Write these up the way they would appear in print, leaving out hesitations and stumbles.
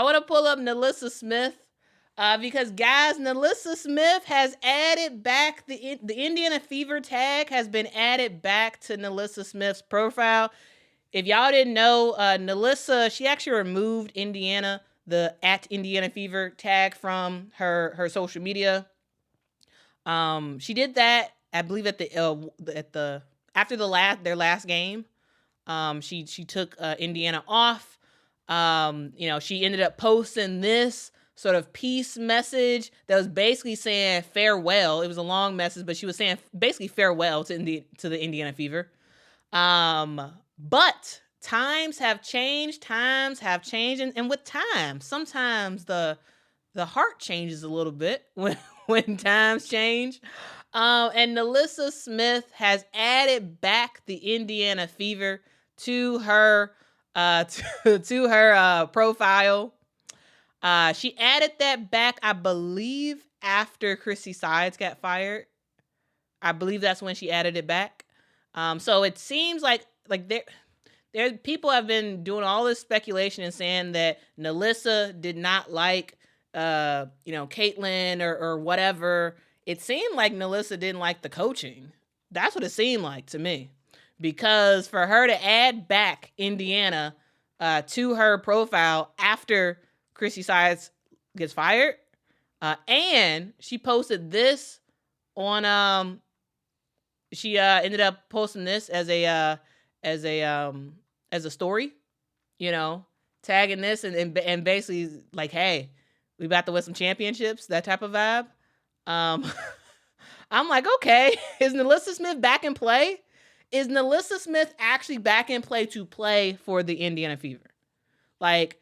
I want to pull up NaLyssa Smith because, guys, NaLyssa Smith has added back the Indiana Fever tag has been added back to NaLyssa Smith's profile. If y'all didn't know, NaLyssa, she actually removed the @Indiana Fever tag from her social media. She did that, I believe, after their last game. She took Indiana off. She ended up posting this sort of peace message that was basically saying farewell. It was a long message, but she was saying basically farewell to the Indiana Fever. But times have changed. And with time, sometimes the heart changes a little bit when times change. And NaLyssa Smith has added back the Indiana Fever to her profile. She added that back, I believe, after Chrissy Sides got fired. I believe that's when she added it back. So it seems like there people have been doing all this speculation and saying that NaLyssa did not like Caitlin or whatever. It seemed like NaLyssa didn't like the coaching. That's what it seemed like to me. Because for her to add back Indiana to her profile after Chrissy Sides gets fired, and she posted this on she ended up posting this as a story, tagging this and basically like, hey, we about to win some championships, that type of vibe. I'm like, okay, is NaLyssa Smith back in play? Is NaLyssa Smith actually back in play to play for the Indiana Fever? Like,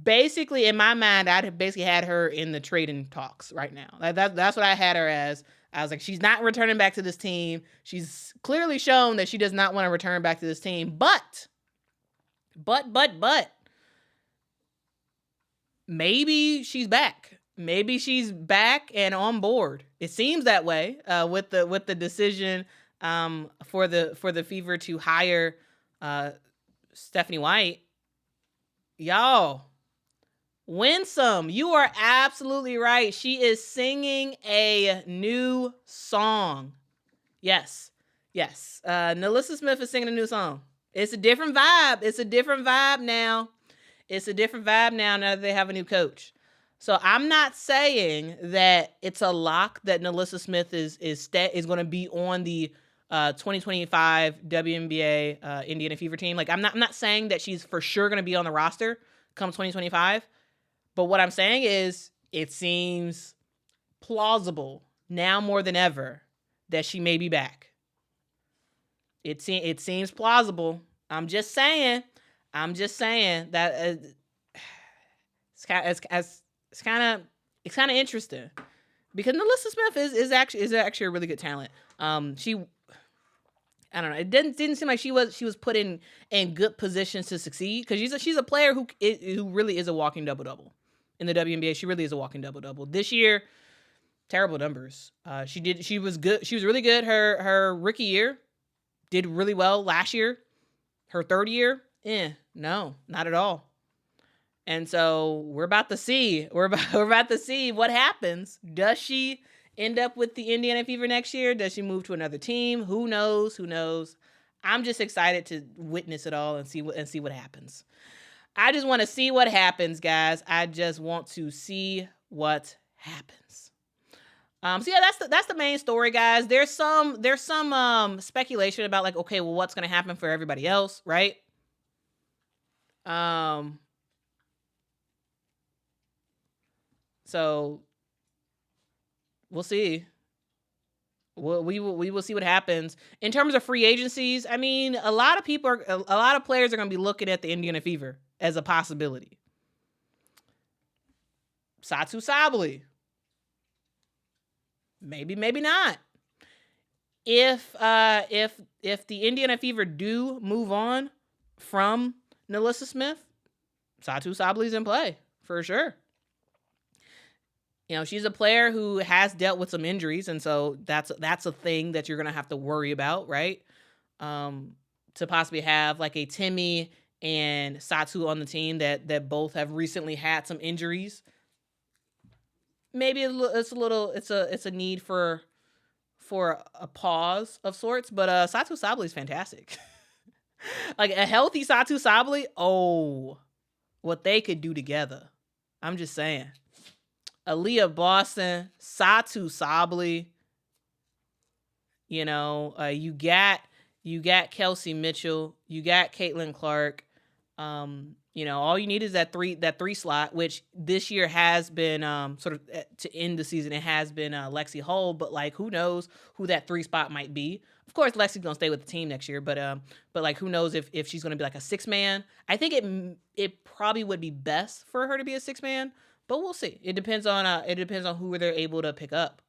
basically, in my mind, I'd have basically had her in the trading talks right now. That's what I had her as. I was like, she's not returning back to this team. She's clearly shown that she does not want to return back to this team. But, maybe she's back. Maybe she's back and on board. It seems that way with the decision for the Fever to hire Stephanie White. Y'all, win some. You are absolutely right. She is singing a new song. Yes. NaLyssa Smith is singing a new song. It's a different vibe. Now that they have a new coach. So I'm not saying that it's a lock that NaLyssa Smith is going to be on the 2025 WNBA Indiana Fever team. Like, I'm not saying that she's for sure going to be on the roster come 2025. But what I'm saying is it seems plausible now more than ever that she may be back. It seems plausible. I'm just saying that it's kind of interesting because NaLyssa Smith is actually a really good talent. I don't know. It didn't seem like she was put in good positions to succeed because she's a player who really is a walking double-double in the WNBA. She really is a walking double-double. This year, terrible numbers. She was good. She was really good her rookie year. Did really well last year. Her third year, no, not at all. And so we're about to see. We're about to see what happens. Does she end up with the Indiana Fever next year? Does she move to another team? Who knows? I'm just excited to witness it all and see what happens. I just want to see what happens, guys. I just want to see what happens. So yeah, that's the main story, guys. There's some speculation about like, okay, well, what's going to happen for everybody else, right? So we'll see. We will see what happens in terms of free agencies. I mean, a lot of players are going to be looking at the Indiana Fever as a possibility. Satu Sabally. Maybe not. If the Indiana Fever do move on from NaLyssa Smith, Satu Sabaly's in play for sure. She's a player who has dealt with some injuries, and so that's a thing that you're gonna have to worry about, right? To possibly have like a Timmy and Satu on the team that both have recently had some injuries, maybe it's a need for a pause of sorts. But Satu Sabally is fantastic. Like a healthy Satu Sabally, oh, what they could do together. I'm just saying. Aaliyah Boston, Satu Sabally. You got Kelsey Mitchell, you got Caitlin Clark. All you need is that three slot, which this year has been sort of to end the season. It has been Lexi Hull, but like who knows who that 3 spot might be. Of course, Lexi's gonna stay with the team next year, but like who knows if she's gonna be like a 6-man. I think it probably would be best for her to be a 6-man, but we'll see. It depends on who they're able to pick up.